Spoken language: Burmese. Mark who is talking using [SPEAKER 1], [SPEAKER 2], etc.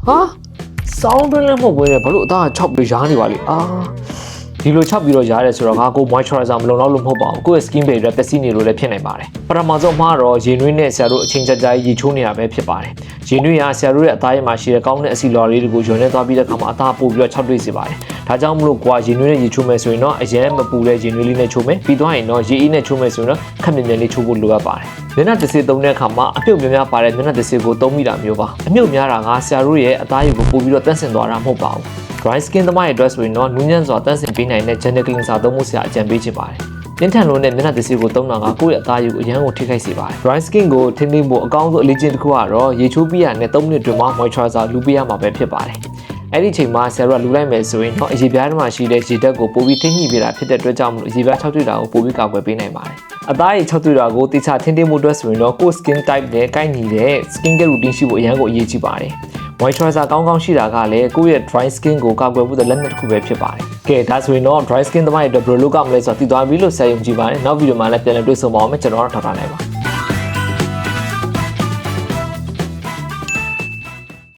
[SPEAKER 1] ဟာစောင်းတွင်းလည်းမဟုတ်ဘဲနဲ့ဘာလို့အသား6ပြီးရားနေပါလိဒီလို6ပြီးတော့ရားတယ်ဆိုတော့ငါကို moisturizer မလုံလောက်လို့မဟုတ်ပါဘူးကိုယ့်ရဲ့ skin barrier ပျက်စီးနေလို့လည်းဖြစ်နိုင်ပါတယ်ပထမဆုံးမှာတော့ရေနွေးနဲ့ဆရာတို့အချိန်ကြာကြာရေချိုးနေတာပဲဖြစ်ပါတယ်ရေနွေးကဆရာတို့ရဲ့အသားရဲ့မှာရှိတဲ့ကောင်းတဲ့အဆီလော်လေးတွေကိုယွန်းနေသွားပြီးတဲ့အခါမှာအသားပို့ပြီးတော့6တွေ့စေပါတယ်ဒါကြောင့်မလို့ကွာရေနွေးနဲ့ရေချိုးမယ်ဆိုရင်တော့အရင်မပူတဲ့ရေနွေးလေးနဲ့ချိုးမယ်ပြီးသွားရင်တော့ရေအေးနဲ့ချိုးမယ်ဆိုရင်တော့ခက်မြင်မြင်လေးချိုးဖို့လိုအပ်ပါတယ်မျက်နှာတစ်စေးသုံးတဲ့အခါမှာအပြုတ်များများပါတဲ့မျက်နှာတစ်စေးကိုသုံးမိတာမျိုးပါအမြုပ်များတာကဆရာတို့ရဲ့အသားရည်ကိုပို့ပြီးတော့တန့်စင်သွားတာမဟုတ်ပါဘူး dry skin သမားရဲ့ dress ဆိုရင်တော့နူးညံ့စွာတန့်စင်ပေးနိုင်တဲ့ gentle cleanser သုံးဖို့ဆရာအကြံပေးချင်ပါတယ်။ပြင်းထန်လို့နဲ့မျက်နှာတစ်စီးကိုသုံးတာကကိုယ့်ရဲ့အသားရည်ကိုအရန်ကိုထိခိုက်စေပါတယ်။ dry skin ကိုထိန်းသိမ်းဖို့အကောင်းဆုံးအလေးချိန်တစ်ခုကတော့ရေချိုးပြီးရတဲ့3မိနစ်တွင်မှ moisturizer လူပေးရမှာပဲဖြစ်ပါတယ်။အဲ့ဒီအချိန်မှာဆရာတို့ကလူလိုက်မယ်ဆိုရင်တော့အရေပြားထဲမှာရှိတဲ့ရေဓာတ်ကိုပိုပြီးထိန်းညှိပေးတာဖြစ်တဲ့အတွက်ကြောင့်မလို့အရေပြား6တွေ့တာကိုပိုပြီးကာကွယ်ပေးနိုင်ပါတယ်။အသားရည်6တွေ့တာကိုတိကျထိန်းသိမ်းမှုအတွက်ဆိုရင်တော့ကိုယ့် skin type နဲ့ကိုက်ညီတဲ့ skin care routine ရှိဖို့အရန်ကိုအရေးကြီးပါတယ်။ moisturizer ကောင်းကောင်းရှိတာကလည်းကိုယ့်ရဲ့ dry skin ကိုကာကွယ်ဖို့လက်နက်တစ်ခုပဲဖြစ်ပါတယ်။ကဲဒါဆိုရင်တော့ dry skin သမားရဲ့အတွက်ဘယ်လိုလုပ်ရမလဲဆိုတာသိသွားပြီလို့ဆရာယုံကြည်ပါတယ်။နောက်ဗီဒီယိုမှာလည်းပြန်လည်တွေ့ဆုံပါအောင်မယ်ကျွန်တော်တို့ထောက်ထားနိုင်ပါ